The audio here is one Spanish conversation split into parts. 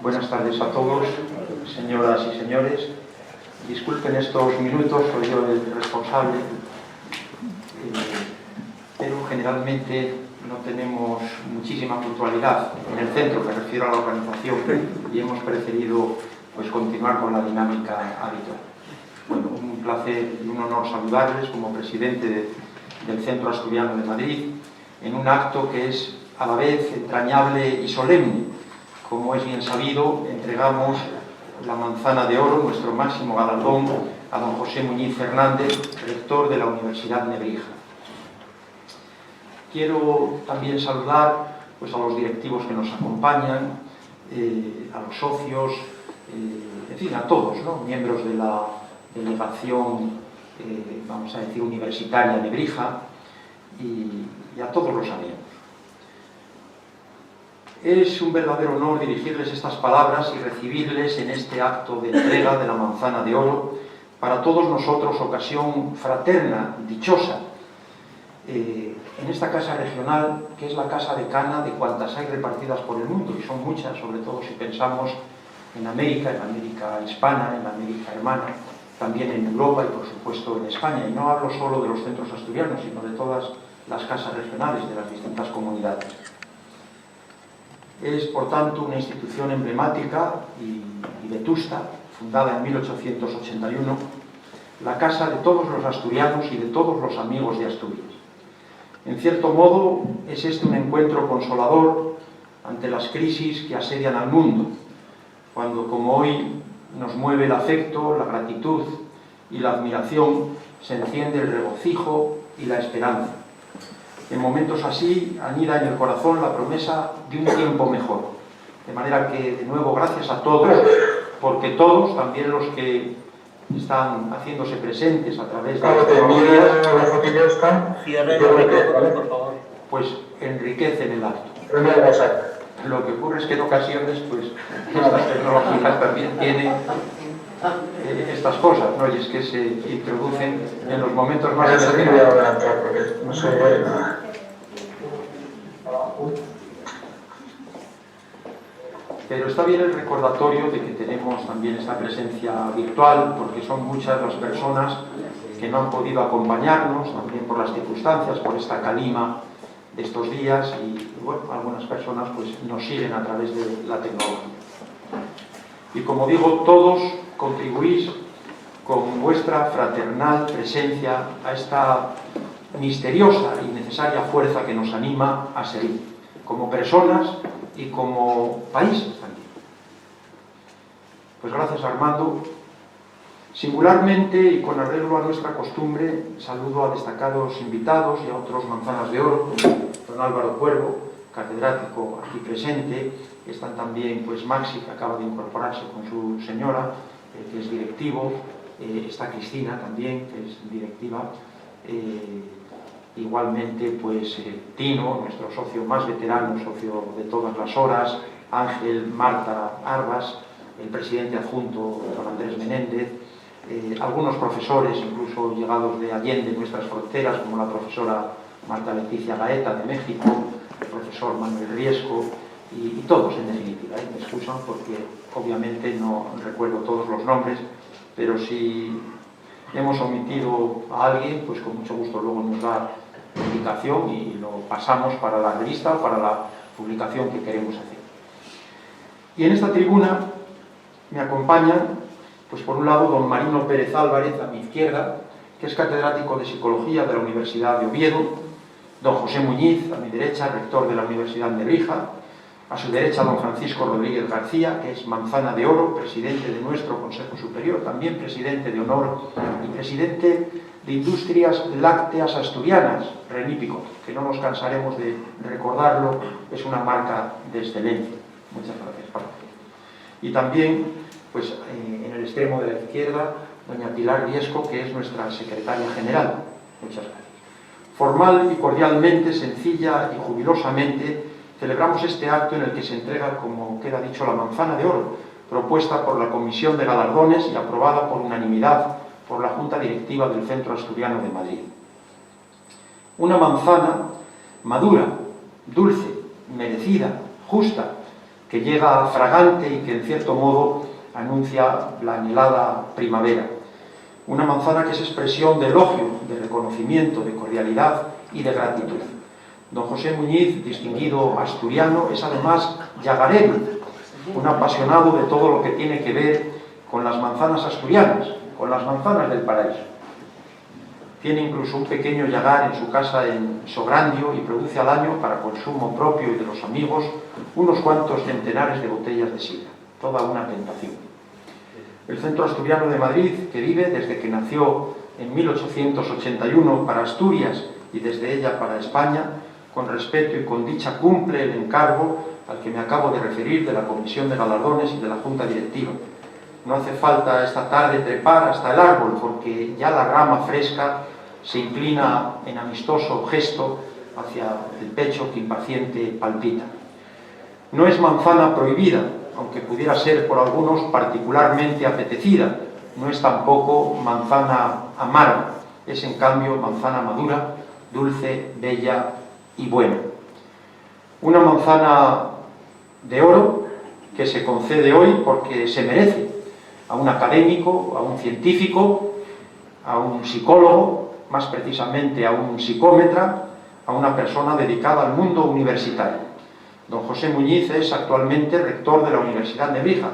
Buenas tardes a todos, señoras y señores. Disculpen estos minutos, soy yo el responsable, pero generalmente no tenemos muchísima puntualidad en el centro, me refiero a la organización, y hemos preferido continuar con la dinámica habitual. Bueno, un placer y un honor saludarles como presidente del Centro Asturiano de Madrid en un acto que es a la vez entrañable y solemne. Como es bien sabido, entregamos la Manzana de Oro, nuestro máximo galardón, a don José Muñiz Fernández, rector de la Universidad Nebrija. Quiero también saludar a los directivos que nos acompañan, a los socios, en fin, a todos, ¿no? Miembros de la delegación, vamos a decir, universitaria Nebrija, y a todos los amigos. Es un verdadero honor dirigirles estas palabras y recibirles en este acto de entrega de la Manzana de Oro, para todos nosotros ocasión fraterna, dichosa, en esta casa regional, que es la casa decana de cuantas hay repartidas por el mundo, y son muchas, sobre todo si pensamos en América hispana, en la América hermana, también en Europa y por supuesto en España. Y no hablo solo de los centros asturianos, sino de todas las casas regionales de las distintas comunidades. Es, por tanto, una institución emblemática y vetusta, fundada en 1881, la casa de todos los asturianos y de todos los amigos de Asturias. En cierto modo, es este un encuentro consolador ante las crisis que asedian al mundo, cuando, como hoy, nos mueve el afecto, la gratitud y la admiración, se enciende el regocijo y la esperanza. En momentos así anida en el corazón la promesa de un tiempo mejor. De manera que, de nuevo, gracias a todos, porque todos, también los que están haciéndose presentes a través de las tecnologías, pues enriquecen el acto. Lo que ocurre es que en ocasiones, estas tecnologías también tienen estas cosas, ¿no? Y es que se introducen en los momentos más determinados. Pero está bien el recordatorio de que tenemos también esta presencia virtual, porque son muchas las personas que no han podido acompañarnos, también por las circunstancias, por esta calima de estos días, y bueno, algunas personas nos siguen a través de la tecnología. Y como digo, todos contribuís con vuestra fraternal presencia a esta misteriosa y necesaria fuerza que nos anima a seguir, como personas y como países también. Pues gracias, Armando. Singularmente y con arreglo a nuestra costumbre, saludo a destacados invitados y a otros manzanas de oro, como don Álvaro Cuervo, catedrático aquí presente. Están también Maxi, que acaba de incorporarse con su señora, que es directivo. Está Cristina también, que es directiva. Igualmente, Tino, nuestro socio más veterano, socio de todas las horas, Ángel, Marta Arbas, el presidente adjunto, don Andrés Menéndez, algunos profesores, incluso llegados de Allende, nuestras fronteras, como la profesora Marta Leticia Gaeta de México, el profesor Manuel Riesco, y todos en definitiva. Me excusan porque obviamente no recuerdo todos los nombres, pero si hemos omitido a alguien, con mucho gusto luego nos da indicación y lo pasamos para la revista o para la publicación que queremos hacer. Y en esta tribuna me acompañan, por un lado, don Marino Pérez Álvarez, a mi izquierda, que es catedrático de Psicología de la Universidad de Oviedo; don José Muñiz, a mi derecha, rector de la Universidad Nebrija; a su derecha, don Francisco Rodríguez García, que es Manzana de Oro, presidente de nuestro Consejo Superior, también presidente de honor y presidente de Industrias Lácteas Asturianas, Renípico, que no nos cansaremos de recordarlo, es una marca de excelencia. Muchas gracias, Pablo. Y también, en el extremo de la izquierda, doña Pilar Riesco, que es nuestra secretaria general. Muchas gracias. Formal y cordialmente, sencilla y jubilosamente, celebramos este acto en el que se entrega, como queda dicho, la Manzana de Oro, propuesta por la Comisión de Galardones y aprobada por unanimidad por la Junta Directiva del Centro Asturiano de Madrid. Una manzana madura, dulce, merecida, justa, que llega fragante y que en cierto modo anuncia la anhelada primavera. Una manzana que es expresión de elogio, de reconocimiento, de cordialidad y de gratitud. Don José Muñiz, distinguido asturiano, es además llagarero, un apasionado de todo lo que tiene que ver con las manzanas asturianas, con las manzanas del paraíso. Tiene incluso un pequeño llagar en su casa en Sograndio y produce al año, para consumo propio y de los amigos, unos cuantos centenares de botellas de sidra. Toda una tentación. El Centro Asturiano de Madrid, que vive desde que nació en 1881 para Asturias y desde ella para España, con respeto y con dicha cumple el encargo al que me acabo de referir de la Comisión de Galardones y de la Junta Directiva. No hace falta esta tarde trepar hasta el árbol, porque ya la rama fresca se inclina en amistoso gesto hacia el pecho que impaciente palpita. No es manzana prohibida, aunque pudiera ser por algunos particularmente apetecida. No es tampoco manzana amarga, es en cambio manzana madura, dulce, bella y buena. Una manzana de oro que se concede hoy porque se merece a un académico, a un científico, a un psicólogo, más precisamente a un psicómetra, a una persona dedicada al mundo universitario. Don José Muñiz es actualmente rector de la Universidad Nebrija,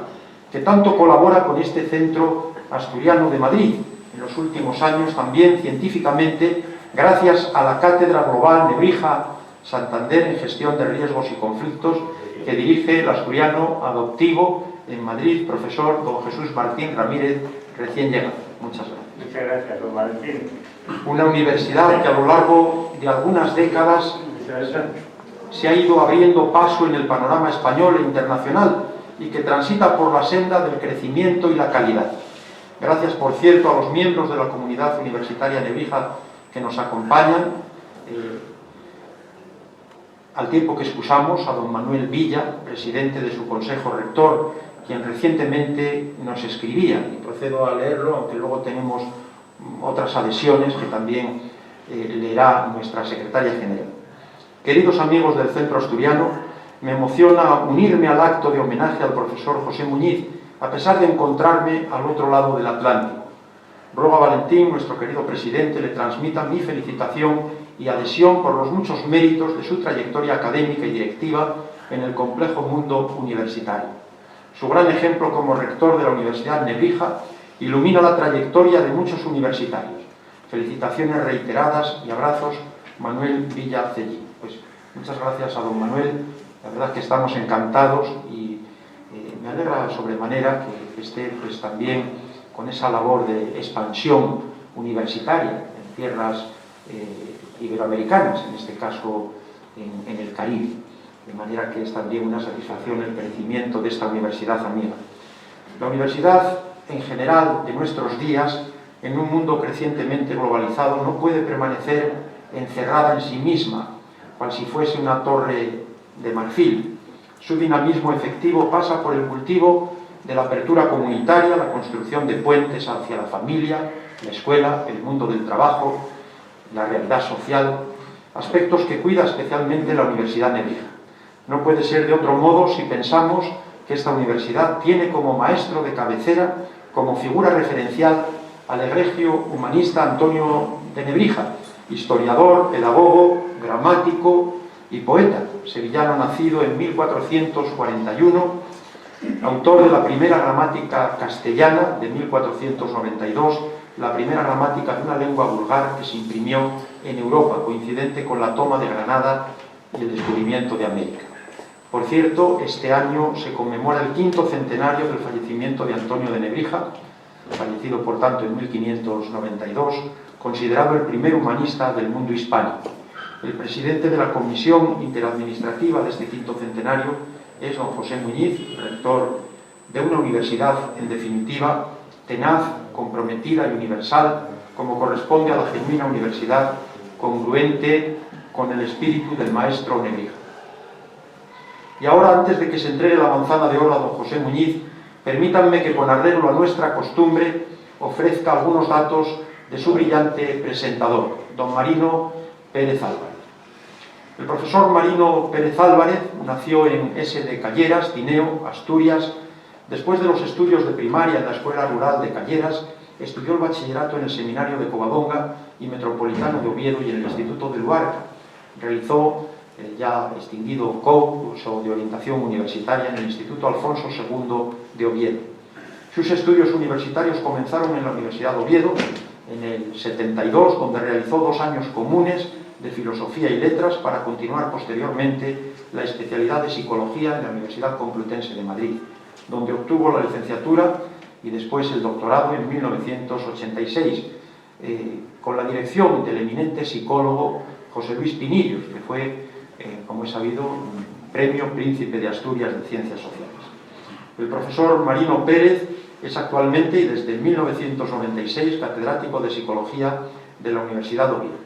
que tanto colabora con este Centro Asturiano de Madrid, en los últimos años también científicamente, gracias a la Cátedra Global Nebrija Santander en Gestión de Riesgos y Conflictos, que dirige el asturiano adoptivo en Madrid, profesor don Jesús Martín Ramírez, recién llegado. Muchas gracias. Muchas gracias, don Valentín. Una universidad que a lo largo de algunas décadas se ha ido abriendo paso en el panorama español e internacional y que transita por la senda del crecimiento y la calidad. Gracias, por cierto, a los miembros de la comunidad universitaria nebrija que nos acompañan, al tiempo que excusamos a don Manuel Villa, presidente de su consejo rector, quien recientemente nos escribía, y procedo a leerlo, aunque luego tenemos otras adhesiones que también leerá nuestra secretaria general. Queridos amigos del Centro Asturiano, me emociona unirme al acto de homenaje al profesor José Muñiz, a pesar de encontrarme al otro lado del Atlántico. Ruego a Valentín, nuestro querido presidente, le transmita mi felicitación y adhesión por los muchos méritos de su trayectoria académica y directiva en el complejo mundo universitario. Su gran ejemplo como rector de la Universidad Nebrija ilumina la trayectoria de muchos universitarios. Felicitaciones reiteradas y abrazos, Manuel Villa Cellí. Pues muchas gracias a don Manuel, la verdad que estamos encantados y me alegra sobremanera que esté pues también con esa labor de expansión universitaria en tierras iberoamericanas, en este caso en el Caribe, de manera que es también una satisfacción el crecimiento de esta universidad amiga. La universidad en general de nuestros días, en un mundo crecientemente globalizado, no puede permanecer encerrada en sí misma, cual si fuese una torre de marfil. Su dinamismo efectivo pasa por el cultivo de la apertura comunitaria, la construcción de puentes hacia la familia, la escuela, el mundo del trabajo, la realidad social, aspectos que cuida especialmente la Universidad Nebrija. No puede ser de otro modo si pensamos que esta universidad tiene como maestro de cabecera, como figura referencial, al egregio humanista Antonio de Nebrija, historiador, pedagogo, gramático y poeta, sevillano nacido en 1441, autor de la primera gramática castellana de 1492, la primera gramática de una lengua vulgar que se imprimió en Europa, coincidente con la toma de Granada y el descubrimiento de América. Por cierto, este año se conmemora el 5º centenario del fallecimiento de Antonio de Nebrija, fallecido por tanto en 1592, considerado el primer humanista del mundo hispánico. El presidente de la Comisión Interadministrativa de este 5º centenario es don José Muñiz, rector de una universidad, en definitiva, tenaz, comprometida y universal, como corresponde a la genuina universidad, congruente con el espíritu del maestro Nebrija. Y ahora, antes de que se entregue la manzana de oro a don José Muñiz, permítanme que, con arreglo a nuestra costumbre, ofrezca algunos datos de su brillante presentador, don Marino Pérez Álvarez. El profesor Marino Pérez Álvarez nació en S de Calleras, Tineo, Asturias. Después de los estudios de primaria en la Escuela Rural de Calleras, estudió el bachillerato en el Seminario de Covadonga y Metropolitano de Oviedo y en el Instituto de Luarca. Realizó el ya extinguido curso de orientación universitaria en el Instituto Alfonso II de Oviedo. Sus estudios universitarios comenzaron en la Universidad de Oviedo en el 72, donde realizó 2 años comunes de Filosofía y Letras para continuar posteriormente la especialidad de Psicología en la Universidad Complutense de Madrid, donde obtuvo la licenciatura y después el doctorado en 1986, con la dirección del eminente psicólogo José Luis Pinillos, que fue, como es sabido, un premio Príncipe de Asturias de Ciencias Sociales. El profesor Marino Pérez es actualmente y desde 1996 catedrático de Psicología de la Universidad de Oviedo.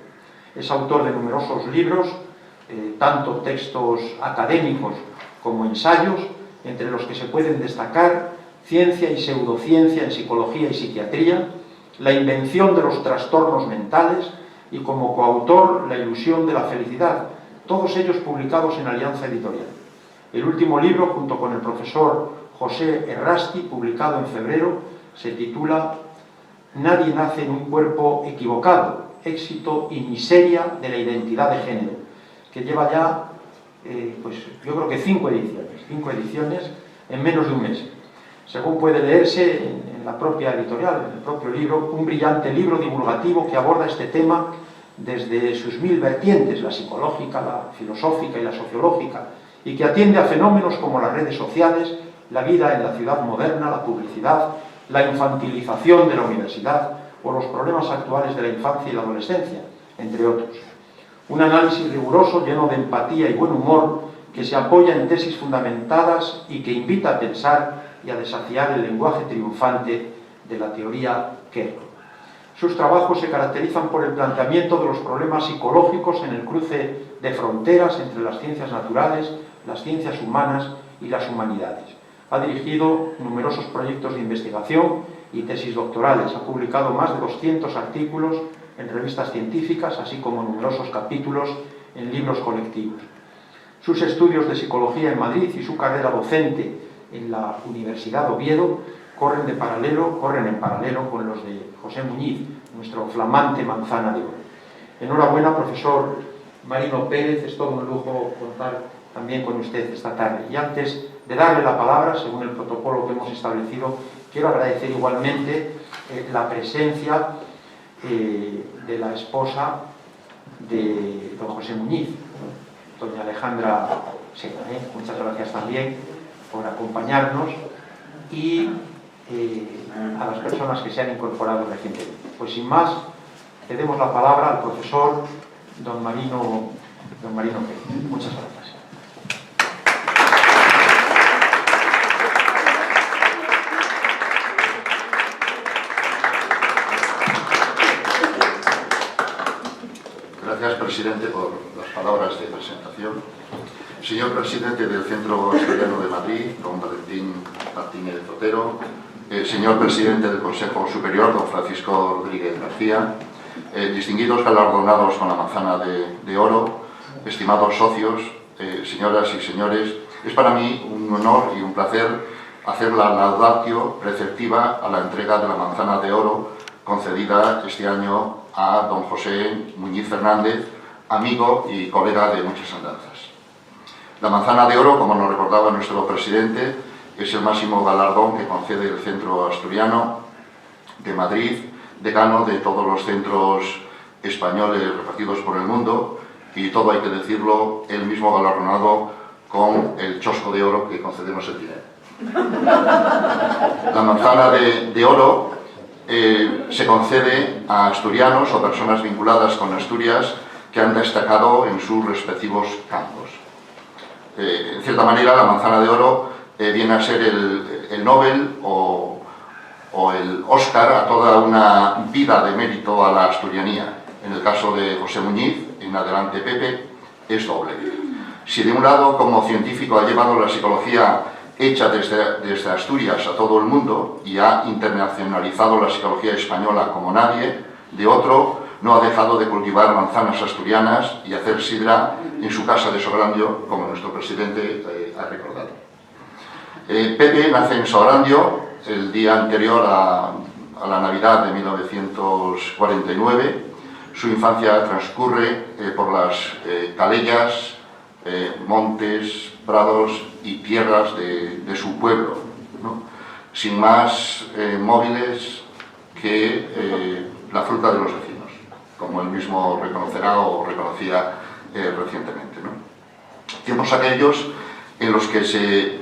Es autor de numerosos libros, tanto textos académicos como ensayos, entre los que se pueden destacar Ciencia y pseudociencia en psicología y psiquiatría, La invención de los trastornos mentales y como coautor La ilusión de la felicidad, todos ellos publicados en Alianza Editorial. El último libro, junto con el profesor José Errasti, publicado en febrero, se titula Nadie nace en un cuerpo equivocado, éxito y miseria de la identidad de género, que lleva ya, pues yo creo que 5 ediciones en menos de un mes. Según puede leerse en la propia editorial, en el propio libro, un brillante libro divulgativo que aborda este tema desde sus 1000 vertientes, la psicológica, la filosófica y la sociológica, y que atiende a fenómenos como las redes sociales, la vida en la ciudad moderna, la publicidad, la infantilización de la universidad o los problemas actuales de la infancia y la adolescencia, entre otros. Un análisis riguroso, lleno de empatía y buen humor, que se apoya en tesis fundamentadas y que invita a pensar y a desafiar el lenguaje triunfante de la teoría Kerr. Sus trabajos se caracterizan por el planteamiento de los problemas psicológicos en el cruce de fronteras entre las ciencias naturales, las ciencias humanas y las humanidades. Ha dirigido numerosos proyectos de investigación y tesis doctorales. Ha publicado más de 200 artículos en revistas científicas, así como numerosos capítulos en libros colectivos. Sus estudios de psicología en Madrid y su carrera docente en la Universidad de Oviedo corren en paralelo con los de José Muñiz, nuestro flamante manzana de oro. Enhorabuena, profesor Marino Pérez, es todo un lujo contar también con usted esta tarde. Y antes de darle la palabra, según el protocolo que hemos establecido, quiero agradecer igualmente la presencia de la esposa de don José Muñiz, doña Alejandra Sena. Muchas gracias también por acompañarnos y a las personas que se han incorporado recientemente. Pues sin más, cedemos la palabra al profesor don Marino Pérez. Muchas gracias. Gracias, presidente, por las palabras de presentación. Señor presidente del Centro Asturiano de Madrid, don Valentín Martínez Otero, señor presidente del Consejo Superior, don Francisco Rodríguez García, distinguidos galardonados con la manzana de oro, estimados socios, señoras y señores, es para mí un honor y un placer hacer la laudatio preceptiva a la entrega de la manzana de oro concedida este año a don José Muñiz Fernández, amigo y colega de muchas andanzas. La manzana de oro, como nos recordaba nuestro presidente, es el máximo galardón que concede el Centro Asturiano de Madrid, decano de todos los centros españoles repartidos por el mundo, y todo hay que decirlo, él mismo galardonado con el chosco de oro que concedemos el dinero. La manzana de oro se concede a asturianos o personas vinculadas con Asturias que han destacado en sus respectivos campos. En cierta manera, la manzana de oro viene a ser el Nobel o el Oscar a toda una vida de mérito a la asturianía. En el caso de José Muñiz, en adelante Pepe, es doble. Si de un lado, como científico, ha llevado la psicología hecha desde Asturias a todo el mundo y ha internacionalizado la psicología española como nadie, de otro, no ha dejado de cultivar manzanas asturianas y hacer sidra en su casa de Sograndio, como nuestro presidente ha recordado. Pepe nace en Sograndio el día anterior a la Navidad de 1949. Su infancia transcurre por las calellas, montes, prados y tierras de su pueblo, ¿no? Sin más móviles que la fruta de los vecinos, como él mismo reconocerá o reconocía recientemente, ¿no? Tiempos aquellos en los que se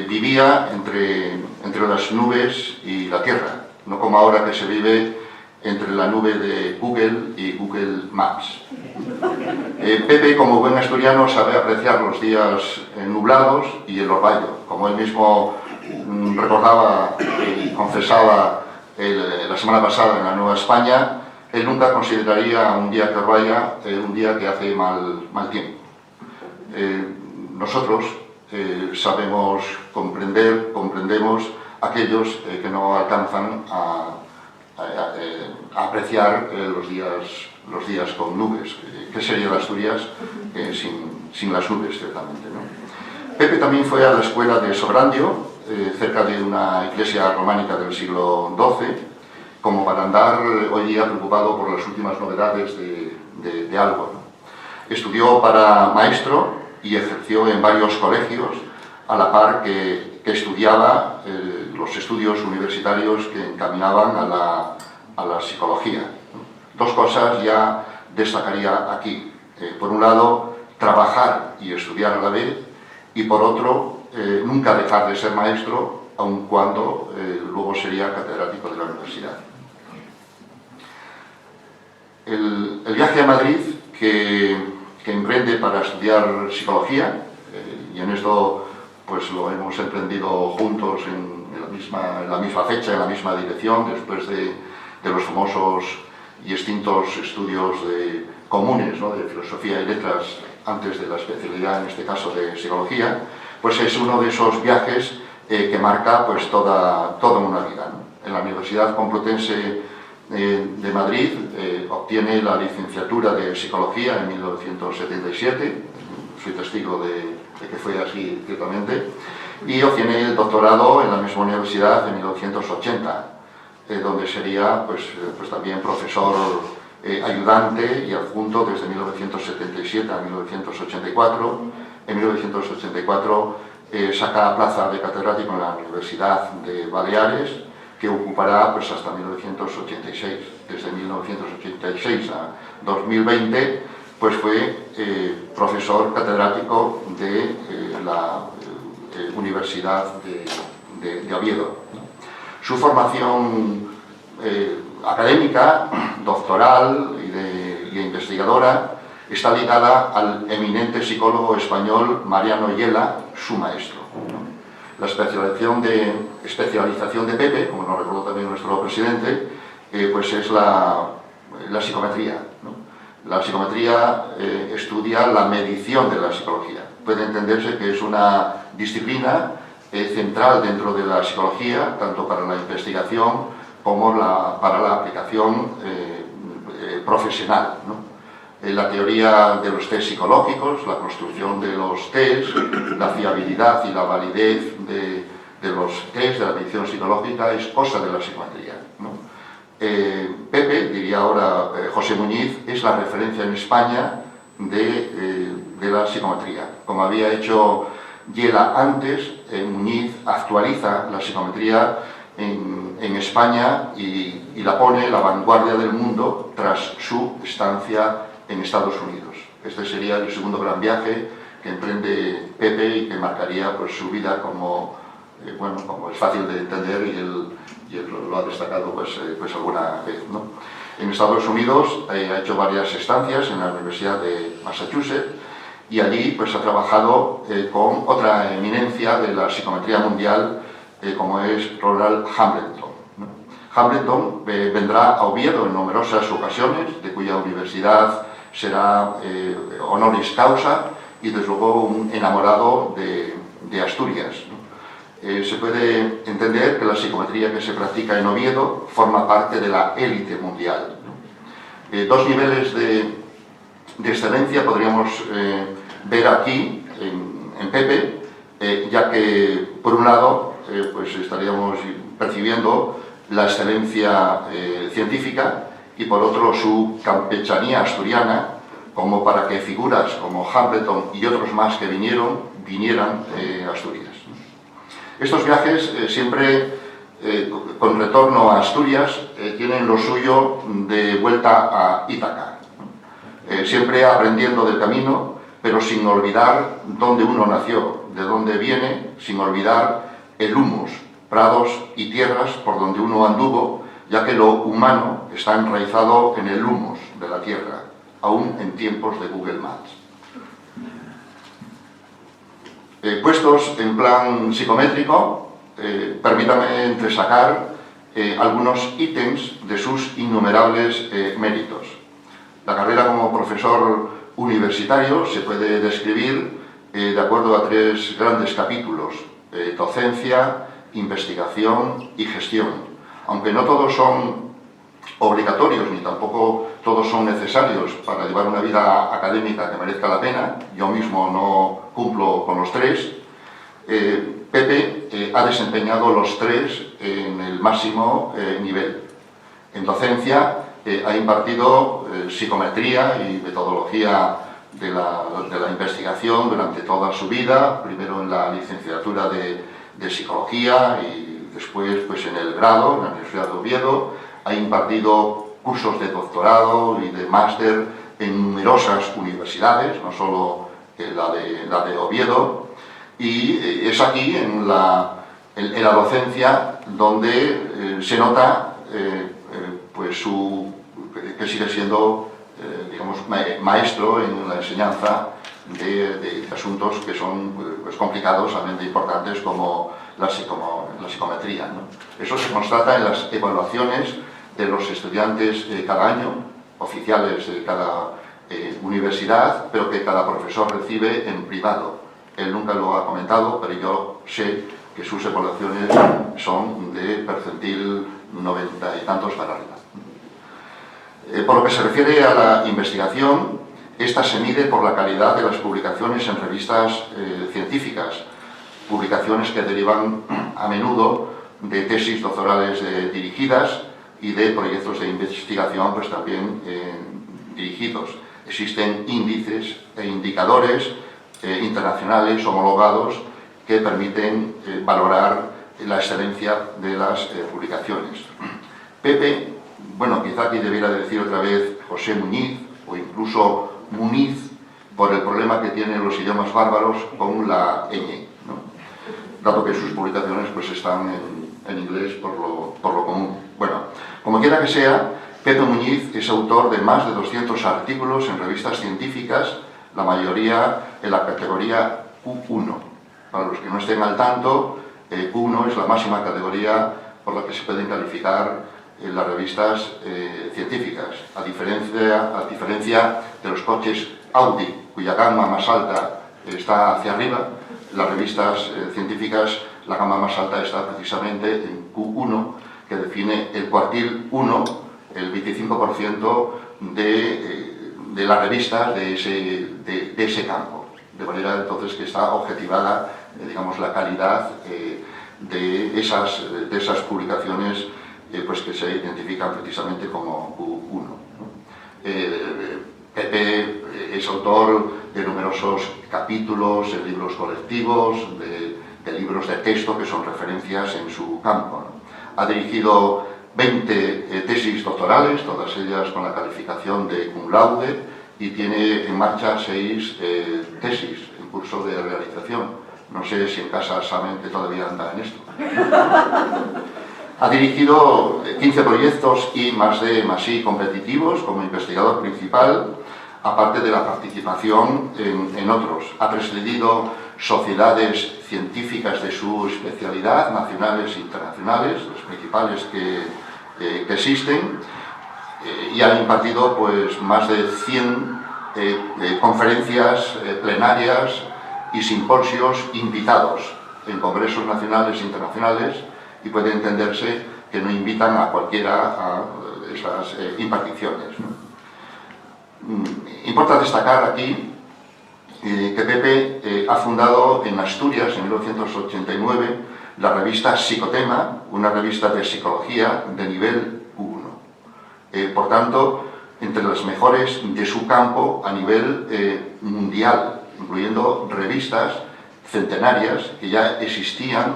vivía entre las nubes y la tierra, no como ahora que se vive entre la nube de Google y Google Maps. Pepe, como buen asturiano, sabe apreciar los días nublados y el orvallo. Como él mismo recordaba y confesaba la semana pasada en la Nueva España, él nunca consideraría un día que orvalla un día que hace mal tiempo. Nosotros sabemos comprendemos aquellos que no alcanzan a apreciar los días con nubes. ¿Qué sería de Asturias sin las nubes, ciertamente, ¿no? Pepe también fue a la escuela de Sograndio, cerca de una iglesia románica del siglo XII, como para andar hoy día preocupado por las últimas novedades de algo, ¿no? Estudió para maestro y ejerció en varios colegios, a la par que estudiaba los estudios universitarios que encaminaban a la psicología, ¿no? Dos cosas ya destacaría aquí. Por un lado, trabajar y estudiar a la vez, y por otro, nunca dejar de ser maestro, aun cuando luego sería catedrático de la universidad. El viaje a Madrid que emprende para estudiar psicología, y en esto pues lo hemos emprendido juntos en la misma fecha, en la misma dirección, después de los famosos y extintos estudios comunes, ¿no?, de filosofía y letras antes de la especialidad, en este caso de psicología, pues es uno de esos viajes que marca pues toda una vida, ¿no? En la Universidad Complutense de Madrid obtiene la licenciatura de psicología en 1977, soy testigo de que fue así ciertamente, y obtiene el doctorado en la misma universidad en 1980, donde sería pues también profesor ayudante y adjunto desde 1977 a 1984. En 1984 saca plaza de catedrático en la Universidad de Baleares, que ocupará pues hasta 1986. Desde 1986 a 2020 pues fue profesor catedrático de la Universidad de Oviedo. Su formación académica, doctoral y investigadora está ligada al eminente psicólogo español Mariano Yela, su maestro, ¿no? La especialización de Pepe, como nos recordó también nuestro presidente, pues es la psicometría, ¿no? La psicometría estudia la medición de la psicología. Puede entenderse que es una disciplina central dentro de la psicología, tanto para la investigación como para la aplicación profesional, ¿no? La teoría de los test psicológicos, la construcción de los test, la fiabilidad y la validez de los test de la medición psicológica es cosa de la psicometría, ¿no? Pepe, diría ahora José Muñiz, es la referencia en España de la psicometría. Como había hecho Yela antes, Muñiz actualiza la psicometría en España y la pone en la vanguardia del mundo tras su estancia en Estados Unidos. Este sería el segundo gran viaje que emprende Pepe y que marcaría pues su vida como es fácil de entender y él lo ha destacado pues alguna vez, ¿no? En Estados Unidos ha hecho varias estancias en la Universidad de Massachusetts y allí pues ha trabajado con otra eminencia de la psicometría mundial como es Ronald Hambleton, ¿no? Hambleton vendrá a Oviedo en numerosas ocasiones, de cuya universidad será honoris causa y desde luego un enamorado de Asturias, ¿no? Se puede entender que la psicometría que se practica en Oviedo forma parte de la élite mundial, ¿no? Dos niveles de excelencia podríamos ver aquí en Pepe, ya que por un lado pues estaríamos percibiendo la excelencia científica y por otro su campechanía asturiana, como para que figuras como Hamilton y otros más que vinieran a Asturias. Estos viajes siempre con retorno a Asturias tienen lo suyo de vuelta a Ítaca, siempre aprendiendo del camino, pero sin olvidar dónde uno nació, de dónde viene, sin olvidar el humus, prados y tierras por donde uno anduvo, ya que lo humano está enraizado en el humus de la tierra, aún en tiempos de Google Maps. Puestos en plan psicométrico, permítame entresacar algunos ítems de sus innumerables méritos. La carrera como profesor universitario se puede describir de acuerdo a tres grandes capítulos: docencia, investigación y gestión. Aunque no todos son obligatorios ni tampoco todos son necesarios para llevar una vida académica que merezca la pena, yo mismo no cumplo con los tres, Pepe ha desempeñado los tres en el máximo nivel. En docencia ha impartido psicometría y metodología de la investigación durante toda su vida, primero en la licenciatura de Psicología y después pues, en el grado, en la Universidad de Oviedo. Ha impartido cursos de doctorado y de máster en numerosas universidades, no solo la de Oviedo, y es aquí en la docencia donde se nota pues que sigue siendo digamos, maestro en la enseñanza de asuntos que son pues, complicados, realmente importantes, como la psicometría, ¿no? Eso se constata en las evaluaciones de los estudiantes cada año, oficiales de cada universidad, pero que cada profesor recibe en privado. Él nunca lo ha comentado, pero yo sé que sus evaluaciones son de percentil 90 y tantos para arriba. Por lo que se refiere a la investigación, esta se mide por la calidad de las publicaciones en revistas científicas, publicaciones que derivan a menudo de tesis doctorales dirigidas y de proyectos de investigación pues también dirigidos. Existen índices e indicadores internacionales homologados que permiten valorar la excelencia de las publicaciones. Pepe, bueno, quizá aquí debiera decir otra vez José Muñiz o incluso Muniz, por el problema que tienen los idiomas bárbaros con la ñ, ¿no? Dado que sus publicaciones pues, están en inglés por lo común. Bueno, como quiera que sea, Pepe Muñiz es autor de más de 200 artículos en revistas científicas, la mayoría en la categoría Q1. Para los que no estén al tanto, Q1 es la máxima categoría por la que se pueden calificar las revistas científicas, a diferencia de los coches Audi, cuya gama más alta está hacia arriba. Las revistas científicas, la gama más alta está precisamente en Q1, que define el cuartil 1, el 25% de las revistas de ese campo. De manera entonces que está objetivada, digamos, la calidad de esas publicaciones pues que se identifican precisamente como Q1, ¿no? Pepe es autor de numerosos capítulos en libros colectivos, de libros de texto que son referencias en su campo, ¿no? Ha dirigido 20 tesis doctorales, todas ellas con la calificación de cum laude, y tiene en marcha 6 tesis en curso de realización. No sé si en casa saben que todavía anda en esto. Ha dirigido 15 proyectos I+D+I competitivos como investigador principal, aparte de la participación en otros. Ha presidido sociedades científicas de su especialidad, nacionales e internacionales, las principales que existen, y ha impartido pues, más de 100 conferencias plenarias y simposios invitados en congresos nacionales e internacionales, y puede entenderse que no invitan a cualquiera a esas imparticiones, ¿no? Importa destacar aquí que Pepe ha fundado en Asturias, en 1989, la revista Psicotema, una revista de psicología de nivel 1. Por tanto, entre las mejores de su campo a nivel mundial, incluyendo revistas centenarias que ya existían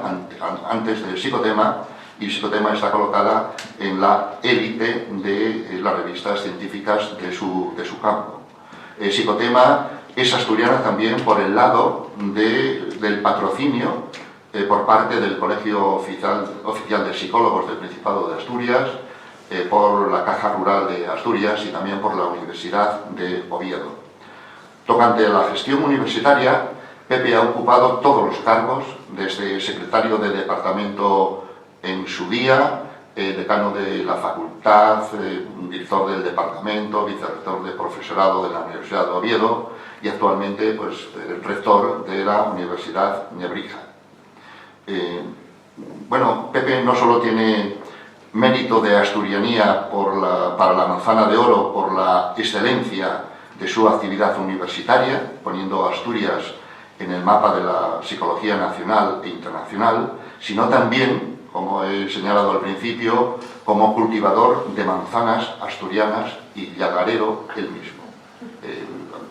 antes de Psicotema, y Psicotema está colocada en la élite de las revistas científicas de su campo. Psicotema es asturiana también por el lado del patrocinio por parte del Colegio Oficial de Psicólogos del Principado de Asturias, por la Caja Rural de Asturias y también por la Universidad de Oviedo. Tocante a la gestión universitaria, Pepe ha ocupado todos los cargos, desde secretario de departamento en su día, decano de la facultad, director del departamento, vicerrector de profesorado de la Universidad de Oviedo y actualmente pues, rector de la Universidad Nebrija. Bueno, Pepe no solo tiene mérito de asturianía para la Manzana de Oro por la excelencia de su actividad universitaria, poniendo a Asturias en el mapa de la psicología nacional e internacional, sino también, como he señalado al principio, como cultivador de manzanas asturianas y llagarero él mismo.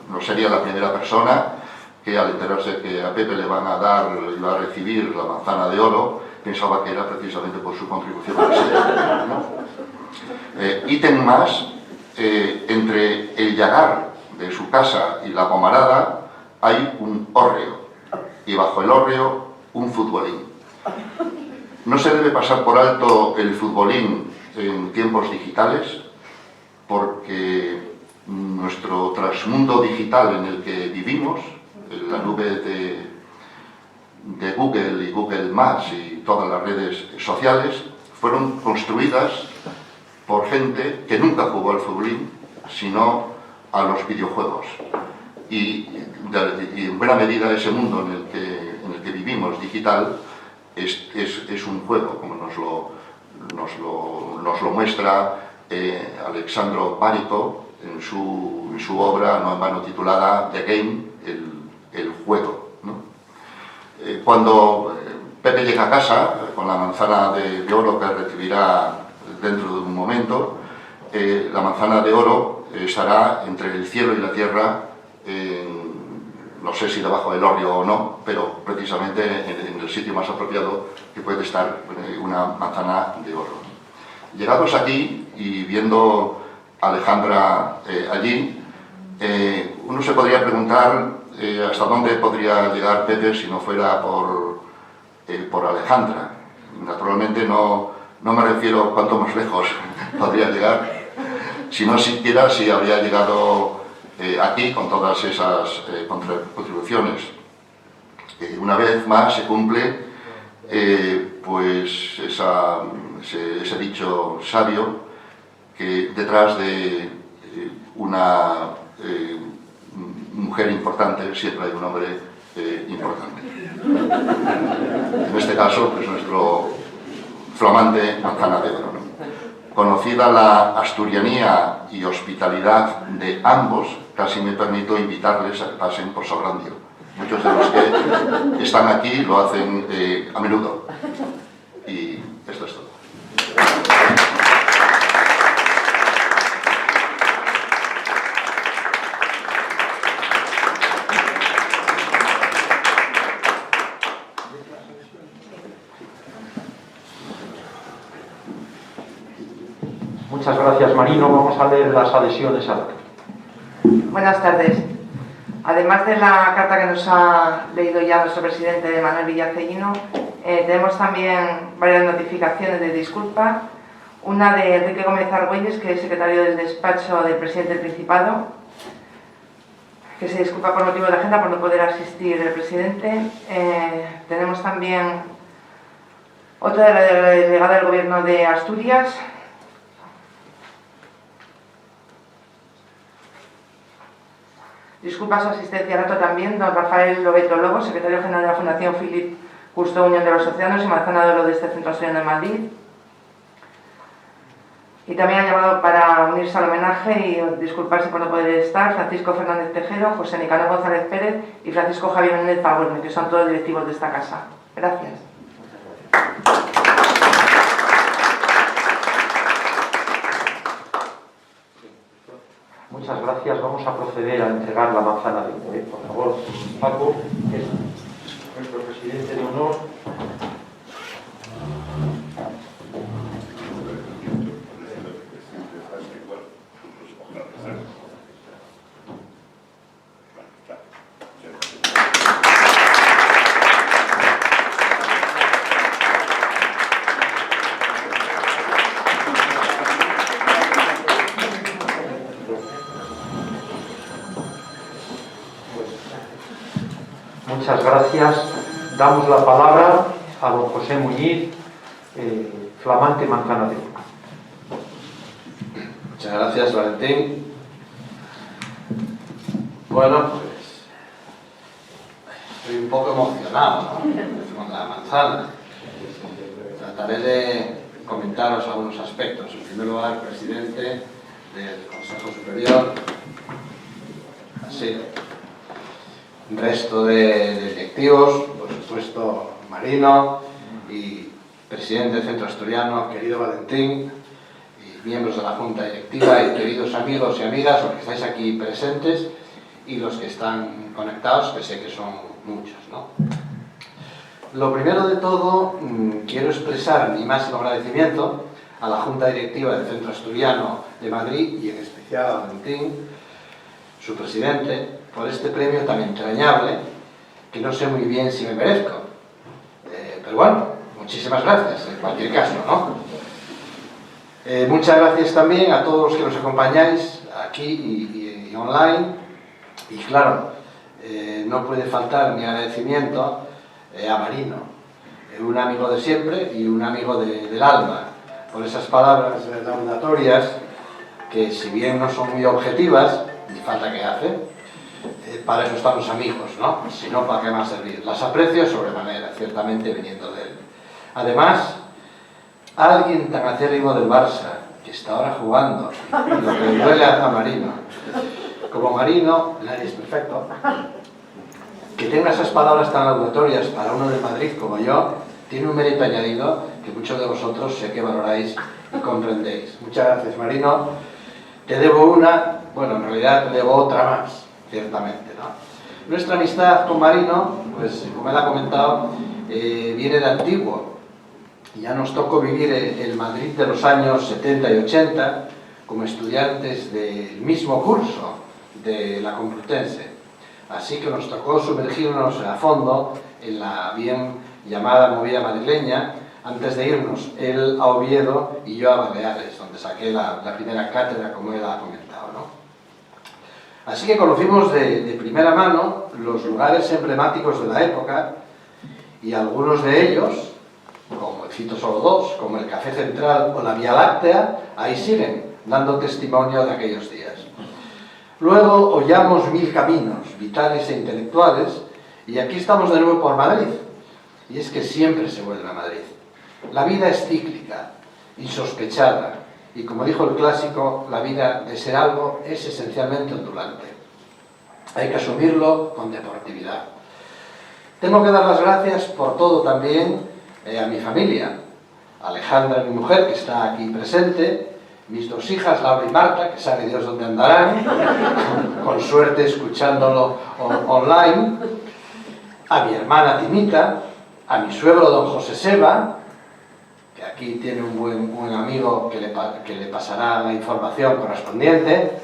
No sería la primera persona que al enterarse que a Pepe le van a dar, le iba a recibir la manzana de oro, pensaba que era precisamente por su contribución al sistema, ¿no? Ítem más, entre el llagar de su casa y la pomarada hay un hórreo, y bajo el hórreo un futbolín. No se debe pasar por alto el futbolín en tiempos digitales, porque nuestro trasmundo digital en el que vivimos, la nube de Google y Google Maps y todas las redes sociales, fueron construidas por gente que nunca jugó al futbolín, sino a los videojuegos. Y en buena medida ese mundo en el que vivimos, digital, es un juego, como nos lo muestra Alexandro Párico en su obra, no en vano titulada The Game, el juego, ¿no? Cuando Pepe llega a casa con la manzana de oro que recibirá dentro de un momento, la manzana de oro estará entre el cielo y la tierra, no sé si debajo del hórreo o no, pero precisamente en el sitio más apropiado que puede estar una manzana de oro. Llegados aquí y viendo a Alejandra allí, uno se podría preguntar hasta dónde podría llegar Pepe si no fuera por Alejandra. Naturalmente no me refiero a cuánto más lejos podría llegar, sino siquiera si habría llegado aquí con todas esas contribuciones. Una vez más se cumple pues ese dicho sabio que detrás de una mujer importante siempre hay un hombre importante. En este caso, pues nuestro flamante manzana de oro, ¿no? Conocida la asturianía y hospitalidad de ambos, casi me permito invitarles a que pasen por Sobrandio. Muchos de los que están aquí lo hacen a menudo. Y esto es todo. Muchas gracias, Marino. Vamos a leer las adhesiones al acto. Buenas tardes. Además de la carta que nos ha leído ya nuestro presidente Manuel Villacellino, tenemos también varias notificaciones de disculpa. Una de Enrique Gómez Argüelles, que es secretario del despacho del presidente del Principado, que se disculpa por motivo de la agenda por no poder asistir el presidente. Tenemos también otra de la delegada del Gobierno de Asturias, disculpa su asistencia al acto también don Rafael Lobeto Lobo, secretario general de la Fundación Philip Cousteau Unión de los Océanos y Manzana de Oro de este Centro Asturiano de Madrid. Y también han llamado para unirse al homenaje y disculparse por no poder estar Francisco Fernández Tejero, José Nicanor González Pérez y Francisco Javier Méndez Favorne, que son todos directivos de esta casa. Gracias. Muchas gracias. Vamos a proceder a entregar la manzana de oro. Por favor, Paco, que es nuestro presidente de honor. Muchas gracias. Damos la palabra a don José Muñiz, flamante manzana de oro. Muchas gracias, Valentín. Bueno, pues estoy un poco emocionado, ¿no?, con la manzana. Trataré de comentaros algunos aspectos. En primer lugar, presidente del Consejo Superior, así, resto de directivos, por supuesto Marino, y presidente del Centro Asturiano, querido Valentín, y miembros de la Junta Directiva, y queridos amigos y amigas, los que estáis aquí presentes y los que están conectados, que sé que son muchos, ¿no? Lo primero de todo, quiero expresar mi máximo agradecimiento a la Junta Directiva del Centro Asturiano de Madrid y en especial a Valentín, su presidente, por este premio tan entrañable que no sé muy bien si me merezco. Pero bueno, muchísimas gracias, en cualquier caso, ¿no? Muchas gracias también a todos los que nos acompañáis aquí y online. Y claro, no puede faltar mi agradecimiento a Marino, un amigo de siempre y un amigo del alma, por esas palabras laudatorias que, si bien no son muy objetivas, ni falta que hace, para eso están los amigos, ¿no? Si no, ¿para qué más servir? Las aprecio sobremanera, ciertamente viniendo de él. Además, alguien tan acérrimo del Barça, que está ahora jugando, lo que le duele a Marino. Como Marino, nadie es perfecto, que tenga esas palabras tan laudatorias para uno de Madrid como yo, tiene un mérito añadido que muchos de vosotros sé que valoráis y comprendéis. Muchas gracias, Marino. Te debo una, bueno, en realidad te debo otra más, ciertamente, ¿no? Nuestra amistad con Marino, pues como él ha comentado, viene de antiguo. Ya nos tocó vivir el Madrid de los años 70 y 80 como estudiantes del mismo curso de la Complutense. Así que nos tocó sumergirnos a fondo en la bien llamada movida madrileña, antes de irnos él a Oviedo y yo a Baleares, donde saqué la primera cátedra, como él ha comentado, ¿no? Así que conocimos de primera mano los lugares emblemáticos de la época, y algunos de ellos, como cito solo dos, como el Café Central o la Vía Láctea, ahí siguen, dando testimonio de aquellos días. Luego hollamos mil caminos, vitales e intelectuales, y aquí estamos de nuevo por Madrid. Y es que siempre se vuelve a Madrid. La vida es cíclica, insospechada, y como dijo el clásico, la vida, de ser algo, es esencialmente ondulante. Hay que asumirlo con deportividad. Tengo que dar las gracias por todo también a mi familia, Alejandra, mi mujer, que está aquí presente, mis dos hijas, Laura y Marta, que sabe Dios dónde andarán, con suerte escuchándolo online, a mi hermana Tinita, a mi suegro don José Seba, que aquí tiene un buen amigo que le pasará la información correspondiente,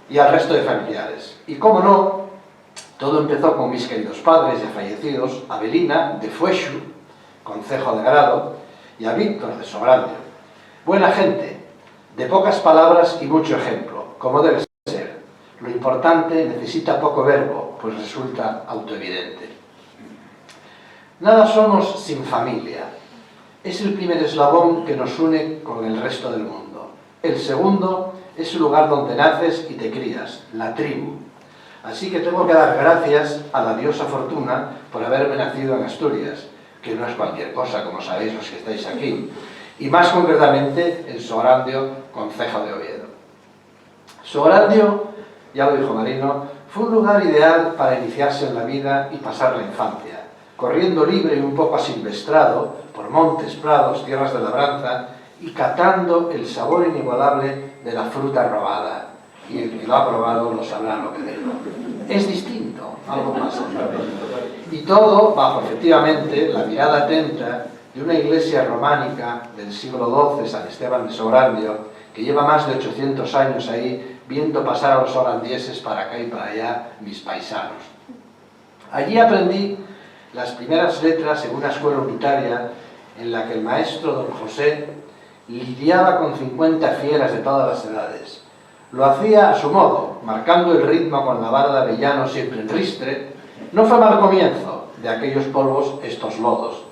y al resto de familiares. Y cómo no, todo empezó con mis queridos padres ya fallecidos, a Belina de Fuexu, concejo de Grado, y a Víctor de Sobrando. Buena gente, de pocas palabras y mucho ejemplo, como debe ser. Lo importante necesita poco verbo, pues resulta autoevidente. Nada somos sin familia. Es el primer eslabón que nos une con el resto del mundo. El segundo es el lugar donde naces y te crías, la tribu. Así que tengo que dar gracias a la diosa Fortuna por haberme nacido en Asturias, que no es cualquier cosa, como sabéis los que estáis aquí, y más concretamente en Sogradio, concejo de Oviedo. Sogradio, ya lo dijo Marino, fue un lugar ideal para iniciarse en la vida y pasar la infancia, corriendo libre y un poco asilvestrado por montes, prados, tierras de labranza y catando el sabor inigualable de la fruta robada. Y el que lo ha probado lo sabrá lo que digo. Es distinto, algo más. Y todo bajo, efectivamente, la mirada atenta de una iglesia románica del siglo XII, San Esteban de Sogradio, que lleva más de 800 años ahí, viendo pasar a los holandeses para acá y para allá, mis paisanos. Allí aprendí las primeras letras en una escuela unitaria en la que el maestro don José lidiaba con 50 fieras de todas las edades. Lo hacía a su modo, marcando el ritmo con la vara de avellano siempre en ristre. No fue mal comienzo, de aquellos polvos estos lodos.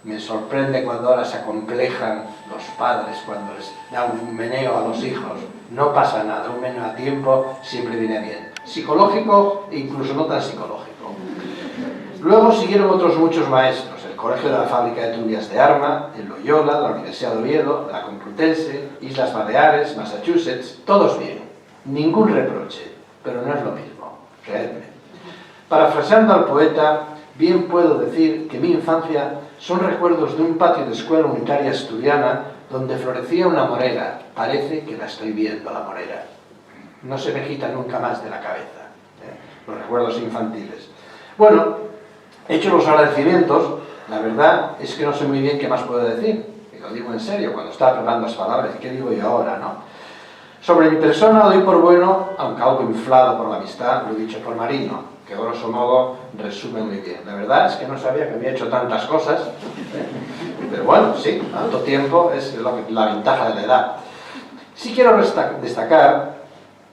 Me sorprende cuando ahora se acomplejan los padres, cuando les da un meneo a los hijos. No pasa nada, un meneo a tiempo siempre viene bien. Psicológico e incluso no tan psicológico. Luego siguieron otros muchos maestros, el Colegio de la Fábrica de Turbias de Arma, el Loyola, la Universidad de Oviedo, la Complutense, Islas Baleares, Massachusetts, todos bien, ningún reproche, pero no es lo mismo, creedme. Parafraseando al poeta, bien puedo decir que mi infancia son recuerdos de un patio de escuela unitaria asturiana donde florecía una morera. Parece que la estoy viendo, la morera. No se me quita nunca más de la cabeza, los recuerdos infantiles. Bueno, hechos los agradecimientos, la verdad es que no sé muy bien qué más puedo decir. Y lo digo en serio, cuando estaba preparando las palabras, ¿qué digo yo ahora, no? Sobre mi persona doy por bueno, aunque algo inflado por la amistad, lo he dicho por Marino, que grosso modo resume muy bien. La verdad es que no sabía que había hecho tantas cosas, pero bueno, sí, tanto tiempo es la ventaja de la edad. Sí quiero destacar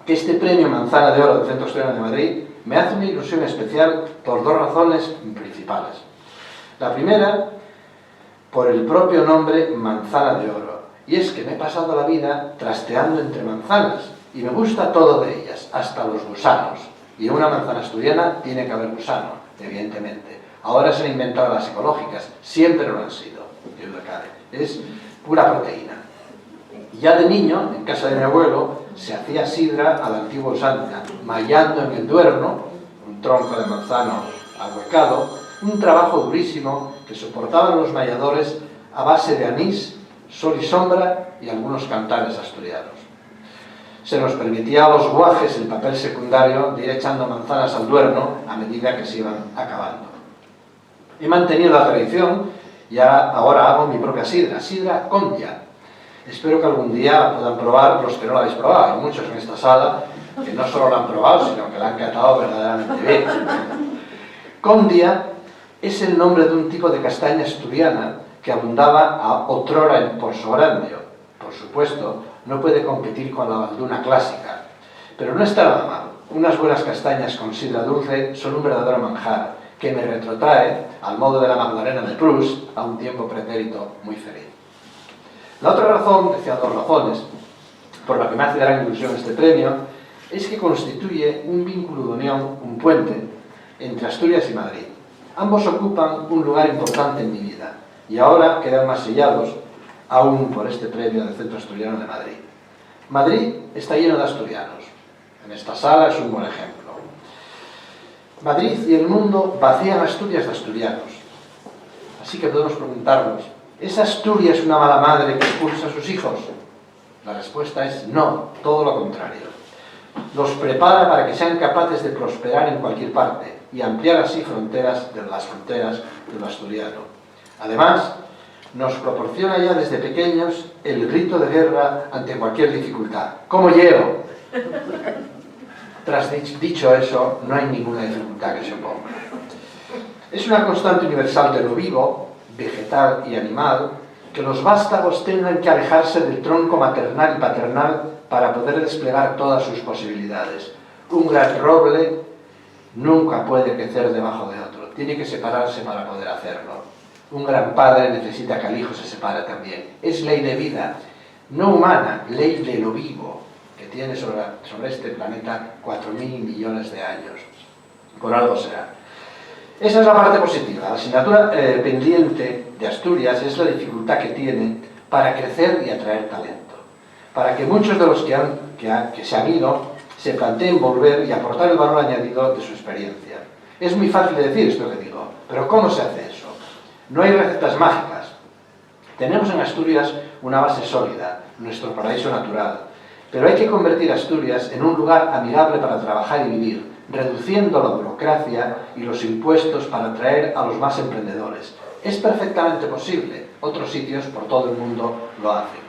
que este premio Manzana de Oro del Centro Asturiano de Madrid me hace una ilusión especial por dos razones principales. La primera, por el propio nombre Manzana de Oro. Y es que me he pasado la vida trasteando entre manzanas y me gusta todo de ellas, hasta los gusanos. Y en una manzana asturiana tiene que haber gusano, evidentemente. Ahora se han inventado las ecológicas, siempre lo han sido. Es pura proteína. Ya de niño, en casa de mi abuelo, se hacía sidra a la antigua usanza, mallando en el duerno, un tronco de manzano ahuecado, un trabajo durísimo que soportaban los malladores a base de anís, sol y sombra y algunos cantares asturianos. Se nos permitía a los guajes el papel secundario de ir echando manzanas al duerno a medida que se iban acabando. He mantenido la tradición y ahora hago mi propia sidra Condia. Espero que algún día la puedan probar los que no la habéis probado. Hay muchos en esta sala que no solo la han probado, sino que la han catado verdaderamente bien. Condia es el nombre de un tipo de castaña asturiana que abundaba otrora por Sogradio. Por supuesto, no puede competir con la valduna clásica, pero no está nada mal. Unas buenas castañas con sidra dulce son un verdadero manjar que me retrotrae, al modo de la Magdalena de Proust, a un tiempo pretérito muy feliz. La otra razón, decía dos razones, por la que me hace gran ilusión este premio, es que constituye un vínculo de unión, un puente, entre Asturias y Madrid. Ambos ocupan un lugar importante en mi vida, y ahora quedan más sellados aún por este premio del Centro Asturiano de Madrid. Madrid está lleno de asturianos. En esta sala es un buen ejemplo. Madrid y el mundo vacían Asturias de asturianos. Así que podemos preguntarnos, ¿es Asturias una mala madre que expulsa a sus hijos? La respuesta es no, todo lo contrario. Los prepara para que sean capaces de prosperar en cualquier parte y ampliar así las fronteras de lo asturiano. Además, nos proporciona ya desde pequeños el grito de guerra ante cualquier dificultad. ¿Cómo llevo? Tras dicho eso, no hay ninguna dificultad que se oponga. Es una constante universal de lo vivo, vegetal y animal, que los vástagos tengan que alejarse del tronco maternal y paternal para poder desplegar todas sus posibilidades. Un gran roble nunca puede crecer debajo de otro, tiene que separarse para poder hacerlo. Un gran padre necesita que el hijo se separe también. Es ley de vida, no humana, ley de lo vivo, que tiene sobre este planeta 4.000 millones de años. Por algo será. Esa es la parte positiva. La asignatura pendiente de Asturias es la dificultad que tiene para crecer y atraer talento, para que muchos de los que se han ido se planteen volver y aportar el valor añadido de su experiencia. Es muy fácil de decir esto que digo, pero ¿cómo se hace eso? No hay recetas mágicas. Tenemos en Asturias una base sólida, nuestro paraíso natural, pero hay que convertir Asturias en un lugar amigable para trabajar y vivir, reduciendo la burocracia y los impuestos para atraer a los más emprendedores. Es perfectamente posible, otros sitios por todo el mundo lo hacen.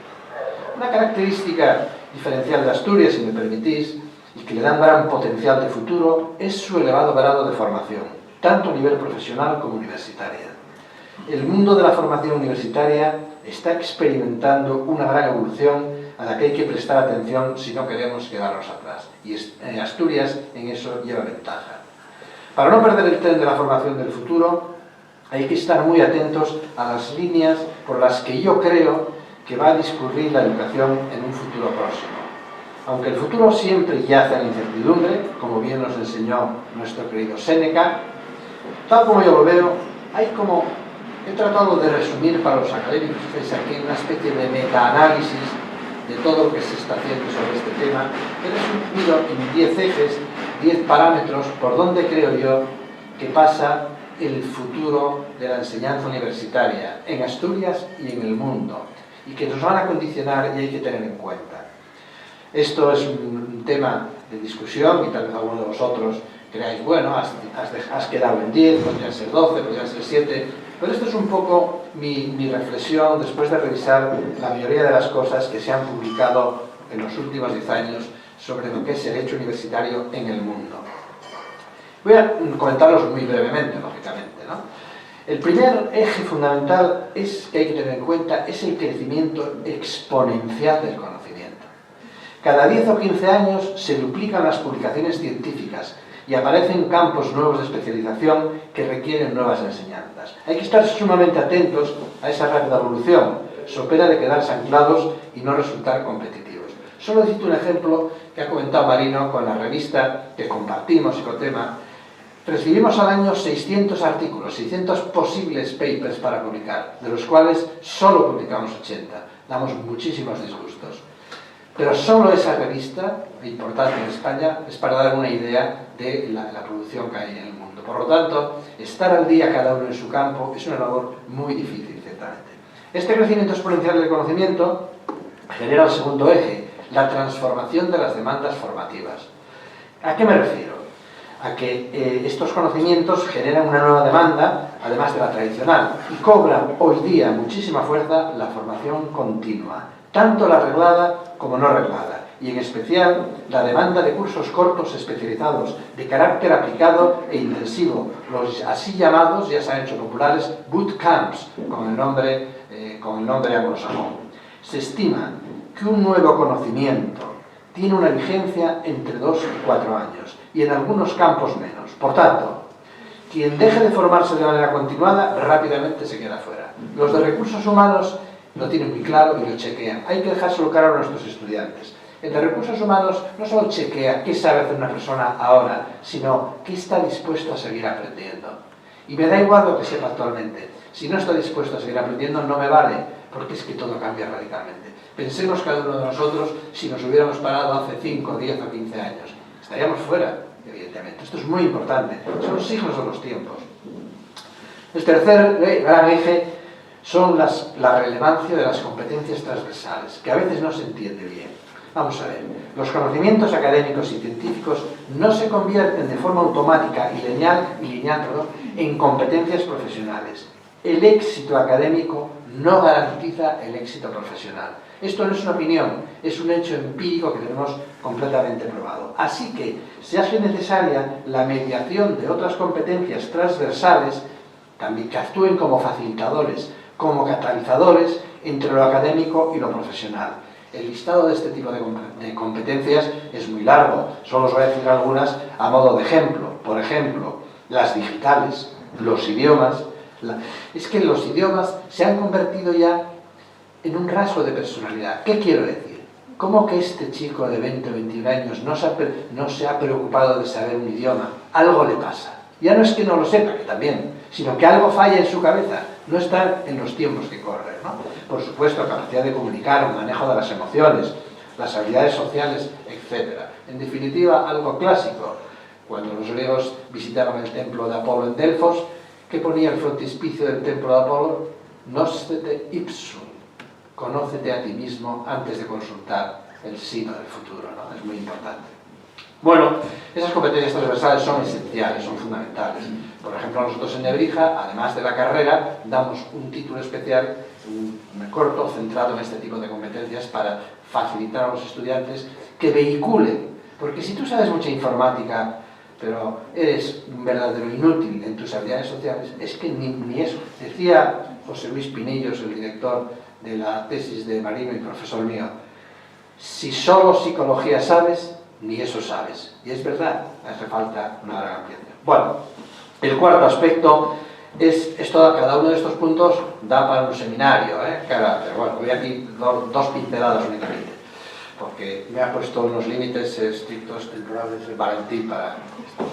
Una característica diferencial de Asturias, si me permitís, y que le da un gran potencial de futuro, es su elevado grado de formación, tanto a nivel profesional como universitaria. El mundo de la formación universitaria está experimentando una gran evolución a la que hay que prestar atención si no queremos quedarnos atrás. Y Asturias en eso lleva ventaja. Para no perder el tren de la formación del futuro, hay que estar muy atentos a las líneas por las que yo creo que va a discurrir la educación en un futuro próximo. Aunque el futuro siempre yace en la incertidumbre, como bien nos enseñó nuestro querido Séneca, tal como yo lo veo, he tratado de resumir para los académicos que estáis aquí una especie de metaanálisis de todo lo que se está haciendo sobre este tema. He resumido en 10 ejes, 10 parámetros por donde creo yo que pasa el futuro de la enseñanza universitaria en Asturias y en el mundo, y que nos van a condicionar y hay que tener en cuenta. Esto es un tema de discusión y tal vez alguno de vosotros creáis, bueno, has quedado en 10, podrían ser 12, podrían ser 7, pero esto es un poco mi reflexión después de revisar la mayoría de las cosas que se han publicado en los últimos 10 años sobre lo que es el hecho universitario en el mundo. Voy a comentarlos muy brevemente, lógicamente, ¿no? El primer eje fundamental que hay que tener en cuenta es el crecimiento exponencial del conocimiento. Cada 10 o 15 años se duplican las publicaciones científicas y aparecen campos nuevos de especialización que requieren nuevas enseñanzas. Hay que estar sumamente atentos a esa rápida evolución, so pena de quedarse anclados y no resultar competitivos. Solo cito un ejemplo que ha comentado Marino con la revista que compartimos, Ecotema. Recibimos al año 600 artículos, 600 posibles papers para publicar, de los cuales solo publicamos 80. Damos muchísimos disgustos. Pero solo esa revista, importante en España, es para dar una idea de la producción que hay en el mundo. Por lo tanto, estar al día cada uno en su campo es una labor muy difícil, ciertamente. Este crecimiento exponencial del conocimiento genera el segundo eje, la transformación de las demandas formativas. ¿A qué me refiero? A que estos conocimientos generan una nueva demanda, además de la tradicional, y cobran hoy día muchísima fuerza la formación continua, tanto la reglada como no reglada, y en especial la demanda de cursos cortos especializados de carácter aplicado e intensivo, los así llamados, ya se han hecho populares, bootcamps, con el nombre anglosajón. Se estima que un nuevo conocimiento tiene una vigencia entre 2 y 4 años, y en algunos campos menos. Por tanto, quien deje de formarse de manera continuada, rápidamente se queda fuera. Los de recursos humanos lo tienen muy claro y lo chequean. Hay que dejárselo claro a nuestros estudiantes. El de recursos humanos no solo chequea qué sabe hacer una persona ahora, sino qué está dispuesto a seguir aprendiendo. Y me da igual lo que sepa actualmente. Si no está dispuesto a seguir aprendiendo, no me vale, porque es que todo cambia radicalmente. Pensemos cada uno de nosotros si nos hubiéramos parado hace 5, 10 o 15 años. Estaríamos fuera, evidentemente. Esto es muy importante. Son los signos de los tiempos. El tercer gran eje son la relevancia de las competencias transversales, que a veces no se entiende bien. Vamos a ver, los conocimientos académicos y científicos no se convierten de forma automática y lineal en competencias profesionales. El éxito académico no garantiza el éxito profesional. Esto no es una opinión, es un hecho empírico que tenemos completamente probado. Así que se hace necesaria la mediación de otras competencias transversales, también que actúen como facilitadores, como catalizadores entre lo académico y lo profesional. El listado de este tipo de competencias es muy largo, solo os voy a decir algunas a modo de ejemplo. Por ejemplo, las digitales, los idiomas. Es que los idiomas se han convertido ya en un rasgo de personalidad. ¿Qué quiero decir? ¿Cómo que este chico de 20 o 21 años no se ha preocupado de saber un idioma? Algo le pasa. Ya no es que no lo sepa, que también, sino que algo falla en su cabeza. no están en los tiempos que corren, ¿no? Por supuesto, capacidad de comunicar, el manejo de las emociones, las habilidades sociales, etc. En definitiva, algo clásico. Cuando los griegos visitaban el templo de Apolo en Delfos, ¿qué ponía el frontispicio del templo de Apolo? Noscete ipsum, conócete a ti mismo antes de consultar el signo del futuro, ¿no? Es muy importante. Bueno, esas competencias transversales son esenciales, son fundamentales. Por ejemplo, nosotros en Nebrija, además de la carrera, damos un título especial, un corto, centrado en este tipo de competencias para facilitar a los estudiantes que vehiculen. Porque si tú sabes mucha informática, pero eres un verdadero inútil en tus habilidades sociales, es que ni eso. Decía José Luis Pinillos, el director de la tesis de Marino y profesor mío, si solo psicología sabes, ni eso sabes. Y es verdad, hace falta una gran ampliación. Bueno, el cuarto aspecto es cada uno de estos puntos da para un seminario, pero bueno, voy aquí dos pinceladas únicamente, porque me ha puesto unos límites estrictos temporales Valentín para esto.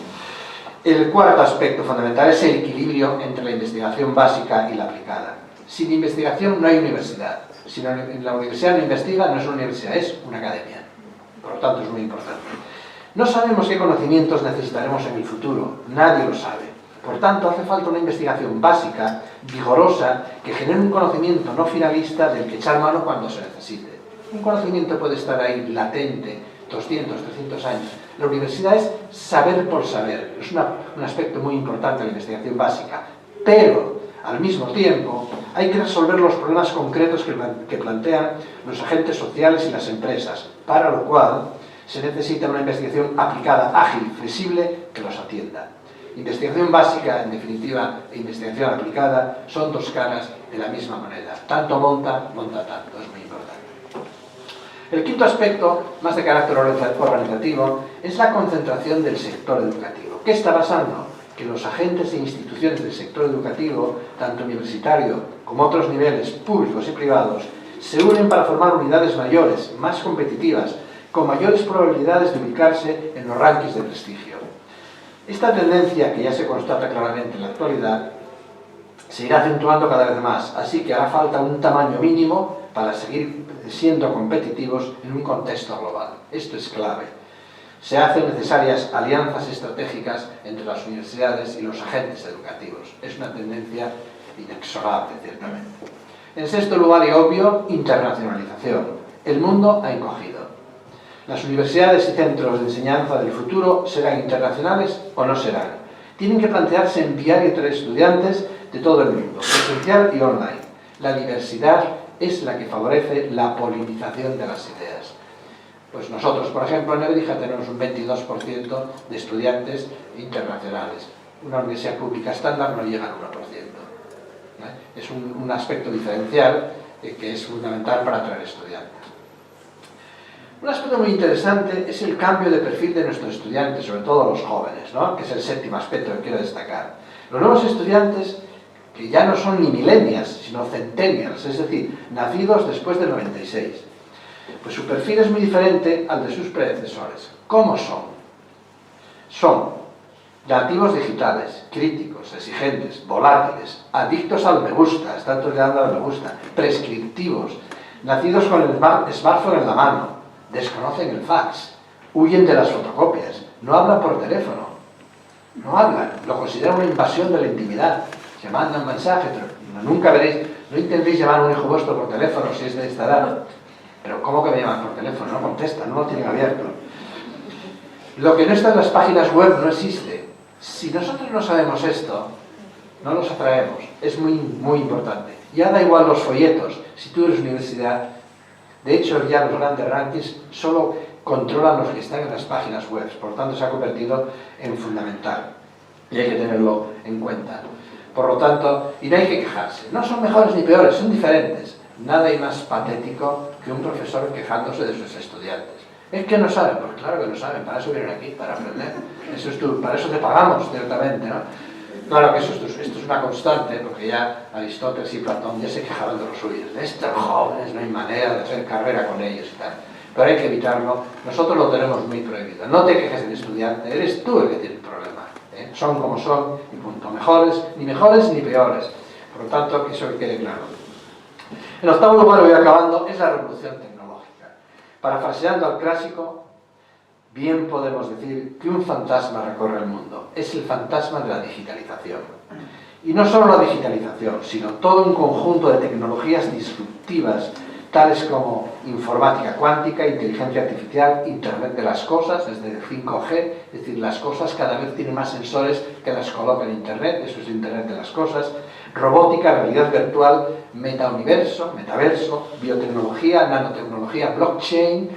El cuarto aspecto fundamental es el equilibrio entre la investigación básica y la aplicada. Sin investigación no hay universidad. Si la universidad no investiga, no es una universidad, es una academia. Por lo tanto, es muy importante. No sabemos qué conocimientos necesitaremos en el futuro. Nadie lo sabe. Por tanto, hace falta una investigación básica, vigorosa, que genere un conocimiento no finalista del que echar mano cuando se necesite. Un conocimiento puede estar ahí latente 200, 300 años. La universidad es saber por saber. Es un aspecto muy importante de la investigación básica. Pero, al mismo tiempo, hay que resolver los problemas concretos que plantean los agentes sociales y las empresas, para lo cual se necesita una investigación aplicada, ágil, flexible, que los atienda. Investigación básica, en definitiva, e investigación aplicada son dos caras de la misma moneda. Tanto monta tanto. Es muy importante. El quinto aspecto, más de carácter organizativo, es la concentración del sector educativo. ¿Qué está pasando? Que los agentes e instituciones del sector educativo, tanto universitario como otros niveles públicos y privados, se unen para formar unidades mayores, más competitivas, con mayores probabilidades de ubicarse en los rankings de prestigio. Esta tendencia, que ya se constata claramente en la actualidad, se irá acentuando cada vez más, así que hará falta un tamaño mínimo para seguir siendo competitivos en un contexto global. Esto es clave. Se hacen necesarias alianzas estratégicas entre las universidades y los agentes educativos. Es una tendencia inexorable, ciertamente. En sexto lugar y obvio, internacionalización. El mundo ha encogido. Las universidades y centros de enseñanza del futuro serán internacionales o no serán. Tienen que plantearse enviar y traer estudiantes de todo el mundo, presencial y online. La diversidad es la que favorece la polinización de las ideas. Pues nosotros, por ejemplo, en Nebrija tenemos un 22% de estudiantes internacionales. Una universidad pública estándar no llega al 1%. Es un aspecto diferencial que es fundamental para atraer estudiantes. Un aspecto muy interesante es el cambio de perfil de nuestros estudiantes, sobre todo los jóvenes, ¿no? Que es el séptimo aspecto que quiero destacar. Los nuevos estudiantes, que ya no son ni millennials, sino centennials, es decir, nacidos después del 96. Pues su perfil es muy diferente al de sus predecesores. ¿Cómo son? Son nativos digitales, críticos, exigentes, volátiles, adictos al me gusta, están todo el día dando al me gusta, prescriptivos, nacidos con el smartphone en la mano, desconocen el fax, huyen de las fotocopias, no hablan por teléfono, no hablan, lo consideran una invasión de la intimidad, se mandan mensajes, pero nunca veréis, no intentéis llamar a un hijo vuestro por teléfono si es de esta edad. Pero ¿cómo que me llaman por teléfono? No contestan, no lo tienen abierto. Lo que no está en las páginas web no existe. Si nosotros no sabemos esto, no los atraemos. Es muy, muy importante. Ya da igual los folletos. Si tú eres universidad, de hecho ya los grandes rankings solo controlan los que están en las páginas web. Por lo tanto, se ha convertido en fundamental. Y hay que tenerlo en cuenta. Por lo tanto, y no hay que quejarse. No son mejores ni peores, son diferentes. Nada hay más patético que un profesor quejándose de sus estudiantes. Es que no saben, pues claro que no saben, para eso vienen aquí, para aprender. Eso es para eso te pagamos, ciertamente, ¿no? Claro que esto es una constante, porque ya Aristóteles y Platón ya se quejaban de los suyos. Estos jóvenes, no hay manera de hacer carrera con ellos y tal. Pero hay que evitarlo, nosotros lo tenemos muy prohibido. No te quejes del estudiante, eres tú el que tiene el problema. Son como son, y punto. Ni mejores ni peores. Por lo tanto, que eso quede claro. En octavo lugar, voy acabando, es la revolución tecnológica. Parafraseando al clásico, bien podemos decir que un fantasma recorre el mundo. Es el fantasma de la digitalización. Y no solo la digitalización, sino todo un conjunto de tecnologías disruptivas, tales como informática cuántica, inteligencia artificial, Internet de las cosas, desde 5G, es decir, las cosas cada vez tienen más sensores que las colocan en Internet, eso es Internet de las cosas, robótica, realidad virtual, metauniverso, metaverso, biotecnología, nanotecnología, blockchain,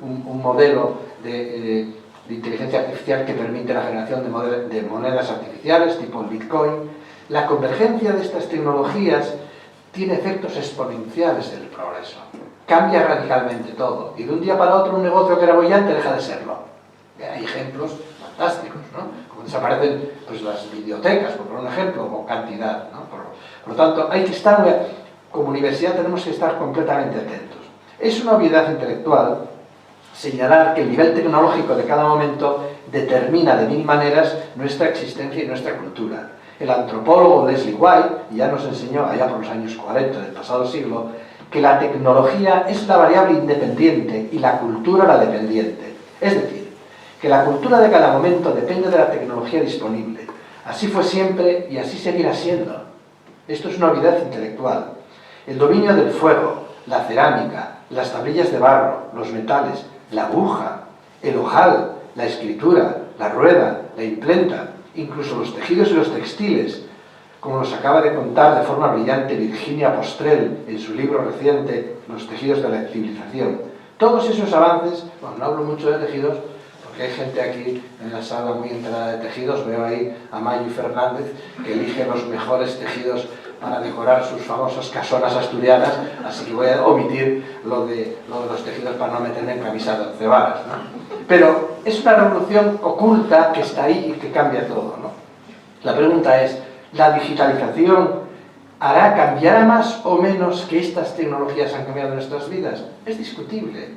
un modelo de inteligencia artificial que permite la generación de monedas artificiales, tipo el Bitcoin. La convergencia de estas tecnologías tiene efectos exponenciales en el progreso. Cambia radicalmente todo. Y de un día para otro un negocio que era bollante deja de serlo. Hay ejemplos fantásticos, ¿no? Como desaparecen pues, las bibliotecas, por un ejemplo, o cantidad, ¿no? Por lo tanto, hay que estar, como universidad tenemos que estar completamente atentos. Es una obviedad intelectual señalar que el nivel tecnológico de cada momento determina de mil maneras nuestra existencia y nuestra cultura. El antropólogo Leslie White ya nos enseñó, allá por los años 40 del pasado siglo, que la tecnología es la variable independiente y la cultura la dependiente. Es decir, que la cultura de cada momento depende de la tecnología disponible. Así fue siempre y así seguirá siendo. Esto es una obviedad intelectual. El dominio del fuego, la cerámica, las tablillas de barro, los metales, la aguja, el ojal, la escritura, la rueda, la imprenta, incluso los tejidos y los textiles, como nos acaba de contar de forma brillante Virginia Postrel en su libro reciente Los tejidos de la civilización. Todos esos avances, bueno, no hablo mucho de tejidos, porque hay gente aquí en la sala muy enterada de tejidos, veo ahí a Mayu Fernández, que elige los mejores tejidos para decorar sus famosas casonas asturianas, así que voy a omitir lo de los tejidos para no meterme en camisa de 11 varas, ¿no? Pero es una revolución oculta que está ahí y que cambia todo, ¿no? La pregunta es, ¿la digitalización cambiará más o menos que estas tecnologías han cambiado nuestras vidas? Es discutible,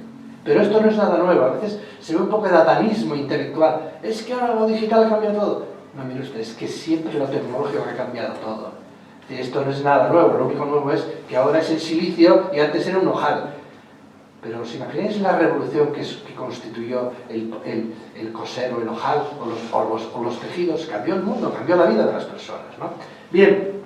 pero esto no es nada nuevo. A veces se ve un poco de datanismo intelectual. Es que ahora lo digital cambia todo. No, mire usted, es que siempre lo tecnológico ha cambiado todo. Esto no es nada nuevo, lo único nuevo es que ahora es el silicio y antes era un ojal. Pero ¿os imagináis la revolución que constituyó el coser o el ojal o los tejidos? Cambió el mundo, cambió la vida de las personas, ¿no? Bien,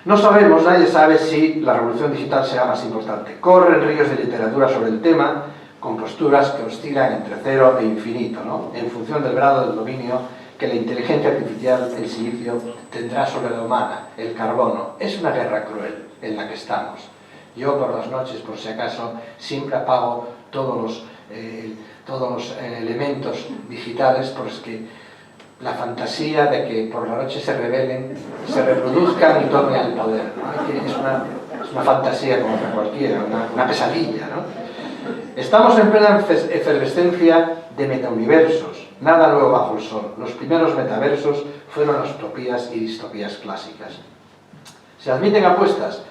no sabemos, nadie sabe si la revolución digital será más importante. Corren ríos de literatura sobre el tema, con posturas que oscilan entre 0 e infinito, ¿no? En función del grado del dominio que la inteligencia artificial, el silicio, tendrá sobre la humana, el carbono. Es una guerra cruel en la que estamos. Yo por las noches, por si acaso, siempre apago todos los elementos digitales porque la fantasía de que por la noche se rebelen, se reproduzcan y tomen el poder, ¿no? Es una fantasía como otra cualquiera, una pesadilla, ¿no? Estamos en plena efervescencia de metauniversos, nada nuevo bajo el sol. Los primeros metaversos fueron las utopías y distopías clásicas. Se admiten apuestas,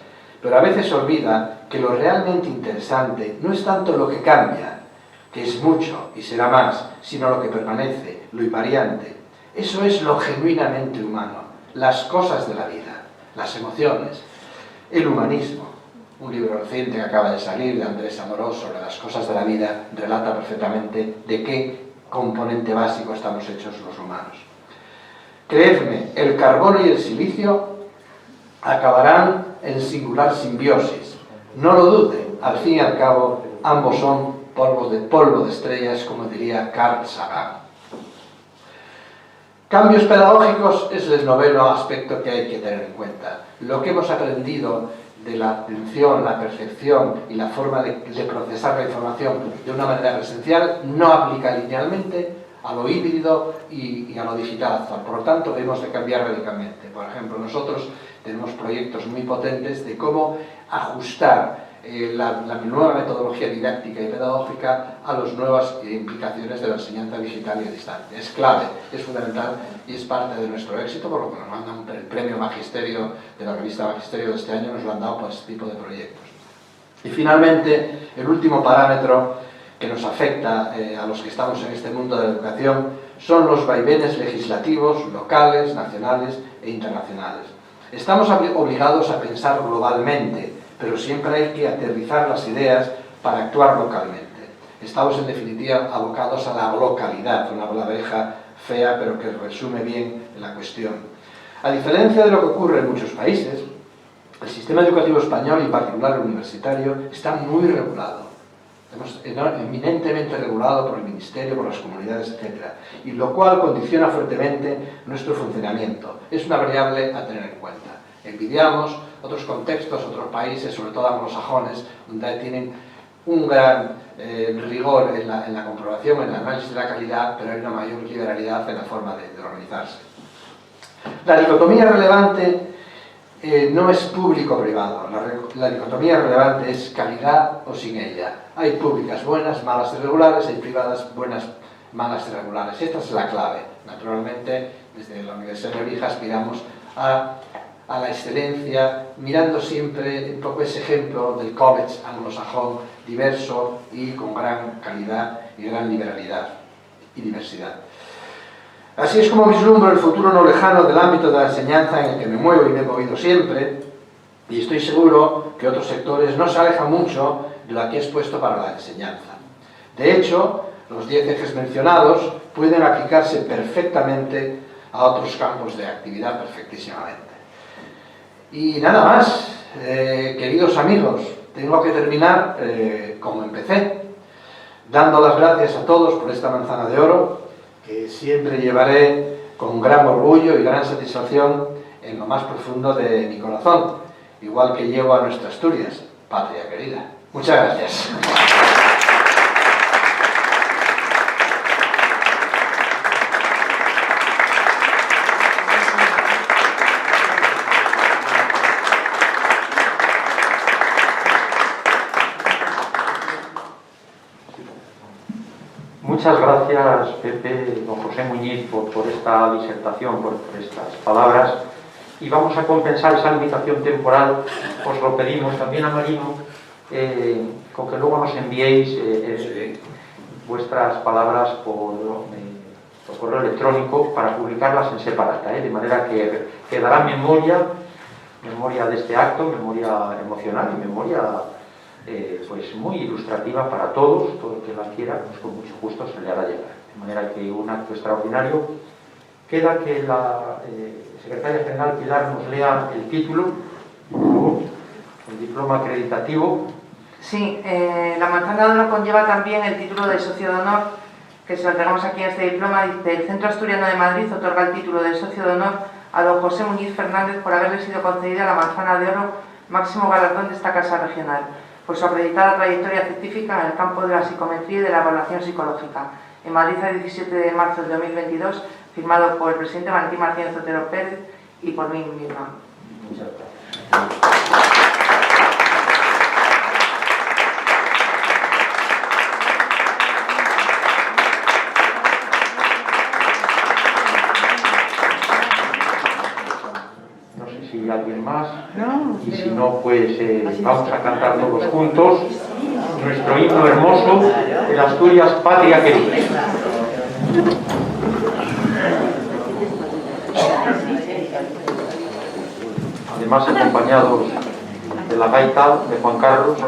pero a veces se olvida que lo realmente interesante no es tanto lo que cambia, que es mucho y será más, sino lo que permanece, lo invariante. Eso es lo genuinamente humano, las cosas de la vida, las emociones, el humanismo. Un libro reciente que acaba de salir de Andrés Amorós sobre las cosas de la vida relata perfectamente de qué componente básico estamos hechos los humanos. Creedme, el carbono y el silicio acabarán en singular simbiosis. No lo duden, al fin y al cabo, ambos son polvo de estrellas, como diría Carl Sagan. Cambios pedagógicos es el noveno aspecto que hay que tener en cuenta. Lo que hemos aprendido de la atención, la percepción y la forma de procesar la información de una manera presencial no aplica linealmente a lo híbrido y a lo digital actual. Por lo tanto, hemos de cambiar radicalmente. Por ejemplo, nosotros tenemos proyectos muy potentes de cómo ajustar la nueva metodología didáctica y pedagógica a las nuevas implicaciones de la enseñanza digital y a distancia. Es clave, es fundamental y es parte de nuestro éxito, por lo que nos mandan el premio Magisterio de la revista Magisterio de este año, nos lo han dado por este tipo de proyectos. Y finalmente, el último parámetro que nos afecta a los que estamos en este mundo de la educación son los vaivenes legislativos, locales, nacionales e internacionales. Estamos obligados a pensar globalmente, pero siempre hay que aterrizar las ideas para actuar localmente. Estamos, en definitiva, abocados a la localidad, una palabreja fea, pero que resume bien la cuestión. A diferencia de lo que ocurre en muchos países, el sistema educativo español, y en particular el universitario, está muy regulado. Eminentemente regulado por el Ministerio, por las comunidades, etc. Y lo cual condiciona fuertemente nuestro funcionamiento. Es una variable a tener en cuenta. Envidiamos otros contextos, otros países, sobre todo anglosajones, donde tienen un gran rigor en la comprobación, en el análisis de la calidad, pero hay una mayor liberalidad en la forma de organizarse. La dicotomía relevante no es público-privado. La dicotomía relevante es calidad o sin ella. Hay públicas buenas, malas y regulares, hay privadas buenas, malas y regulares. Esta es la clave. Naturalmente, desde la Universidad de Lebrija aspiramos a la excelencia, mirando siempre un poco ese ejemplo del college anglosajón, diverso y con gran calidad y gran liberalidad y diversidad. Así es como vislumbro el futuro no lejano del ámbito de la enseñanza en el que me muevo y me he movido siempre, y estoy seguro que otros sectores no se alejan mucho de lo que he expuesto para la enseñanza. De hecho, los 10 ejes mencionados pueden aplicarse perfectamente a otros campos de actividad perfectísimamente. Y nada más, queridos amigos, tengo que terminar como empecé, dando las gracias a todos por esta manzana de oro, que siempre llevaré con gran orgullo y gran satisfacción en lo más profundo de mi corazón, igual que llevo a nuestra Asturias, patria querida. Muchas gracias. Muchas gracias, Pepe, don José Muñiz, por esta disertación, por estas palabras. Y vamos a compensar esa limitación temporal, os lo pedimos también a Marino, con que luego nos enviéis vuestras palabras por correo electrónico para publicarlas en separata, de manera que quedará memoria de este acto, memoria emocional y memoria pues muy ilustrativa para todos, todo el que la quiera, pues con mucho gusto se le hará llegar. De manera que un acto extraordinario. Queda que la secretaria general Pilar nos lea el título, por favor, el diploma acreditativo. Sí, la manzana de oro conlleva también el título de socio de honor, que se lo entregamos aquí en este diploma. Dice: el Centro Asturiano de Madrid otorga el título de socio de honor a don José Muñiz Fernández por haberle sido concedida la manzana de oro, máximo galardón de esta casa regional, por su acreditada trayectoria científica en el campo de la psicometría y de la evaluación psicológica. En Madrid, el 17 de marzo de 2022, firmado por el presidente Valentín Martínez Otero Pérez y por mí misma. Muchas gracias. No sé si alguien más. Y si no, pues vamos a cantar todos juntos nuestro himno hermoso de Asturias, patria querida. Además, acompañados de la gaita de Juan Carlos.